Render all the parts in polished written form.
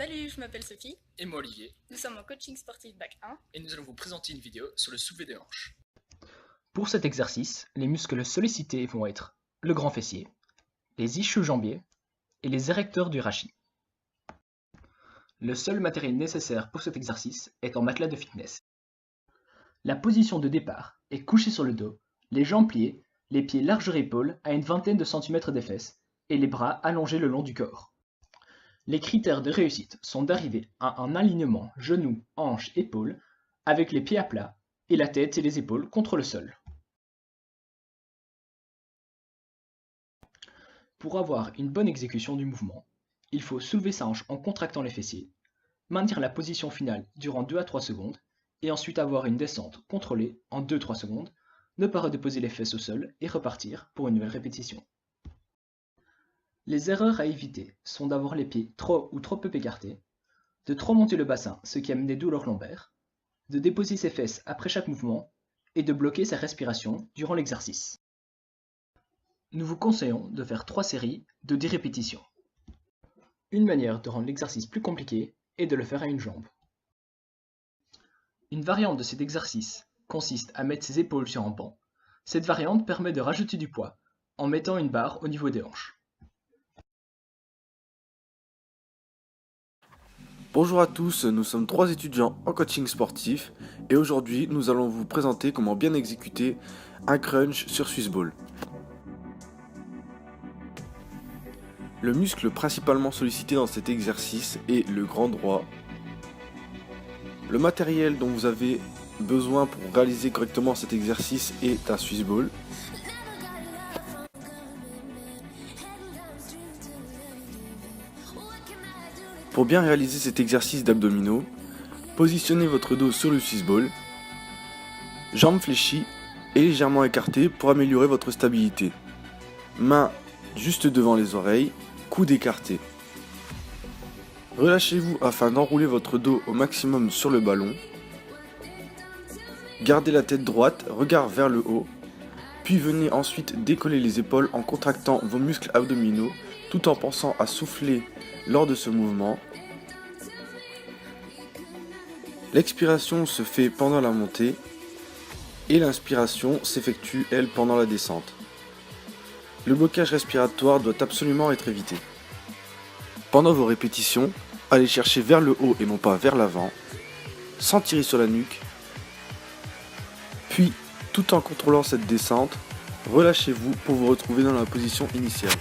Salut, je m'appelle Sophie. Et moi Olivier, Nous sommes en coaching sportif bac 1. et nous allons vous présenter une vidéo sur le soulevé des hanches. Pour cet exercice, les muscles sollicités vont être le grand fessier, les ischio-jambiers et les érecteurs du rachis. Le seul matériel nécessaire pour cet exercice est en matelas de fitness. La position de départ est couché sur le dos, les jambes pliées, les pieds largeur épaule à une vingtaine de centimètres des fesses et les bras allongés le long du corps. Les critères de réussite sont d'arriver à un alignement genoux, hanches, épaules avec les pieds à plat et la tête et les épaules contre le sol. Pour avoir une bonne exécution du mouvement, il faut soulever sa hanche en contractant les fessiers, maintenir la position finale durant 2 à 3 secondes, et ensuite avoir une descente contrôlée en 2-3 secondes, ne pas redéposer les fesses au sol et repartir pour une nouvelle répétition. Les erreurs à éviter sont d'avoir les pieds trop ou trop peu écartés, de trop monter le bassin, ce qui amène des douleurs lombaires, de déposer ses fesses après chaque mouvement, et de bloquer sa respiration durant l'exercice. Nous vous conseillons de faire 3 séries de 10 répétitions. Une manière de rendre l'exercice plus compliqué est de le faire à une jambe. Une variante de cet exercice consiste à mettre ses épaules sur un banc. Cette variante permet de rajouter du poids en mettant une barre au niveau des hanches. Bonjour à tous, nous sommes 3 étudiants en coaching sportif et aujourd'hui nous allons vous présenter comment bien exécuter un crunch sur Swiss Ball. Le muscle principalement sollicité dans cet exercice est le grand droit. Le matériel dont vous avez besoin pour réaliser correctement cet exercice est un Swiss Ball. Pour bien réaliser cet exercice d'abdominaux, positionnez votre dos sur le Swiss Ball, jambes fléchies et légèrement écartées pour améliorer votre stabilité. Mains juste devant les oreilles, coudes écartés. Relâchez-vous afin d'enrouler votre dos au maximum sur le ballon. Gardez la tête droite, regard vers le haut, puis venez ensuite décoller les épaules en contractant vos muscles abdominaux tout en pensant à souffler lors de ce mouvement. L'expiration se fait pendant la montée et l'inspiration s'effectue, elle, pendant la descente. Le blocage respiratoire doit absolument être évité. Pendant vos répétitions, allez chercher vers le haut et non pas vers l'avant, sans tirer sur la nuque. Puis, tout en contrôlant cette descente, relâchez-vous pour vous retrouver dans la position initiale.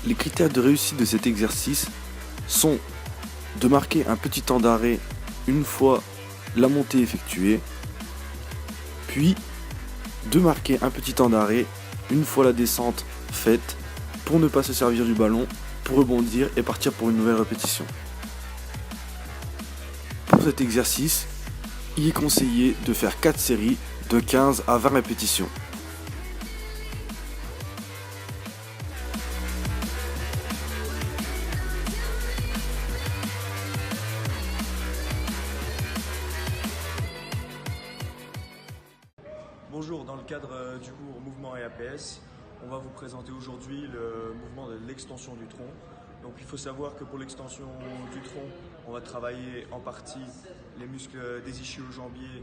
Les critères de réussite de cet exercice sont de marquer un petit temps d'arrêt une fois la montée effectuée, puis de marquer un petit temps d'arrêt une fois la descente faite pour ne pas se servir du ballon, pour rebondir et partir pour une nouvelle répétition. Pour cet exercice, il est conseillé de faire 4 séries de 15 à 20 répétitions. Bonjour, dans le cadre du cours Mouvement et APS, on va vous présenter aujourd'hui le mouvement de l'extension du tronc. Donc il faut savoir que pour l'extension du tronc, on va travailler en partie les muscles des ischio-jambiers,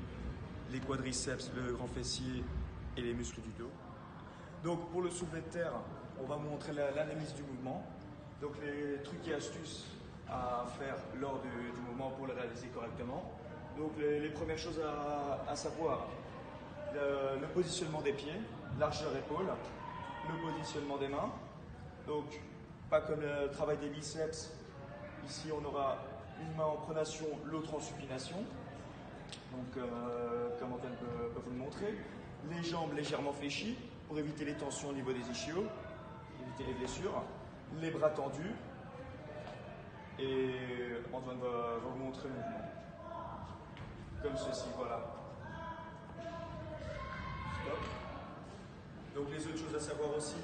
les quadriceps, le grand fessier et les muscles du dos. Donc pour le soulevé de terre, on va vous montrer l'analyse du mouvement. Donc les trucs et astuces à faire lors du mouvement pour le réaliser correctement. Donc les premières choses à savoir. Le positionnement des pieds, largeur épaule, le positionnement des mains. Donc, pas comme le travail des biceps. Ici, on aura une main en pronation, l'autre en supination. Donc, comme Antoine peut vous le montrer. Les jambes légèrement fléchies pour éviter les tensions au niveau des ischios, éviter les blessures. Les bras tendus. Et Antoine va vous montrer le mouvement. Comme ceci, voilà. Donc les autres choses à savoir aussi,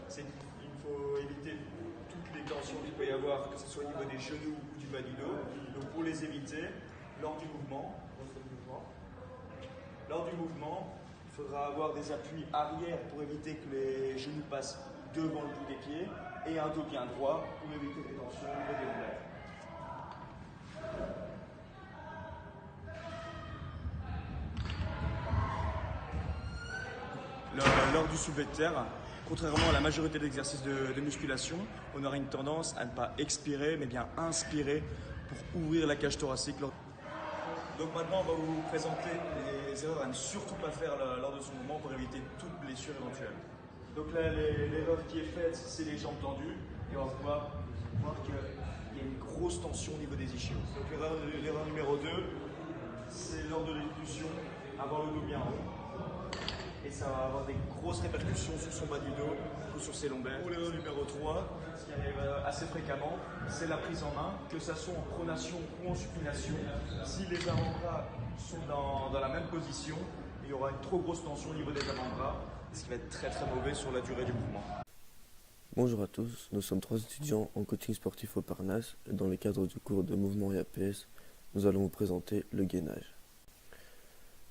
c'est qu'il faut éviter toutes les tensions qu'il peut y avoir, que ce soit au niveau des genoux ou du bas du dos. Donc pour les éviter, lors du mouvement, il faudra avoir des appuis arrière pour éviter que les genoux passent devant le bout des pieds et un dos bien droit pour éviter les tensions au niveau des lombaires. Lors du soulevé de terre, contrairement à la majorité d'exercices de musculation, on aura une tendance à ne pas expirer, mais bien inspirer pour ouvrir la cage thoracique. Donc maintenant, on va vous présenter les erreurs à ne surtout pas faire lors de ce mouvement pour éviter toute blessure éventuelle. Donc là, l'erreur qui est faite, c'est les jambes tendues, et on va pouvoir voir qu'il y a une grosse tension au niveau des ischios. Donc l'erreur numéro 2, c'est lors de l'exécution, avoir le dos bien rond. Et ça va avoir des grosses répercussions sur son bas du dos ou sur ses lombaires. Pour l'erreur numéro 3, ce qui arrive assez fréquemment, c'est la prise en main, que ça soit en pronation ou en supination. Si les avant-bras sont dans la même position, il y aura une trop grosse tension au niveau des avant-bras, ce qui va être très très mauvais sur la durée du mouvement. Bonjour à tous, nous sommes 3 étudiants en coaching sportif au Parnasse et dans le cadre du cours de mouvement et APS, nous allons vous présenter le gainage.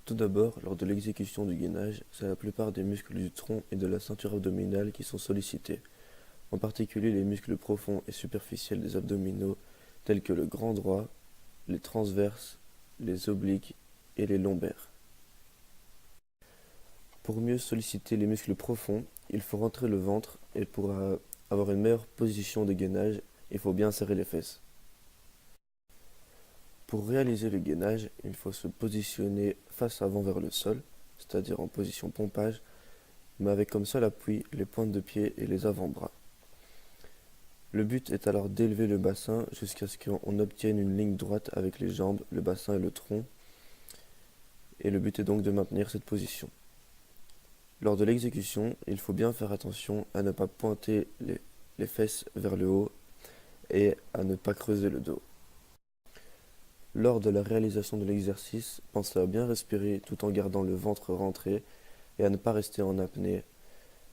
Tout d'abord, lors de l'exécution du gainage, c'est la plupart des muscles du tronc et de la ceinture abdominale qui sont sollicités, en particulier les muscles profonds et superficiels des abdominaux tels que le grand droit, les transverses, les obliques et les lombaires. Pour mieux solliciter les muscles profonds, il faut rentrer le ventre et pour avoir une meilleure position de gainage, il faut bien serrer les fesses. Pour réaliser le gainage, il faut se positionner face avant vers le sol, c'est-à-dire en position pompage, mais avec comme seul appui les pointes de pied et les avant-bras. Le but est alors d'élever le bassin jusqu'à ce qu'on obtienne une ligne droite avec les jambes, le bassin et le tronc, et le but est donc de maintenir cette position. Lors de l'exécution, il faut bien faire attention à ne pas pointer les fesses vers le haut et à ne pas creuser le dos. Lors de la réalisation de l'exercice, pensez à bien respirer tout en gardant le ventre rentré et à ne pas rester en apnée,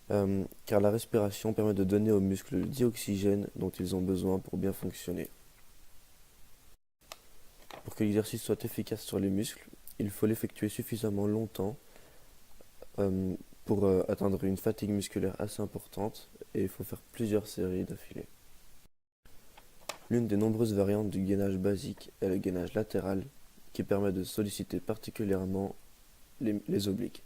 car la respiration permet de donner aux muscles le dioxygène dont ils ont besoin pour bien fonctionner. Pour que l'exercice soit efficace sur les muscles, il faut l'effectuer suffisamment longtemps pour atteindre une fatigue musculaire assez importante et il faut faire plusieurs séries d'affilée. L'une des nombreuses variantes du gainage basique est le gainage latéral qui permet de solliciter particulièrement les obliques.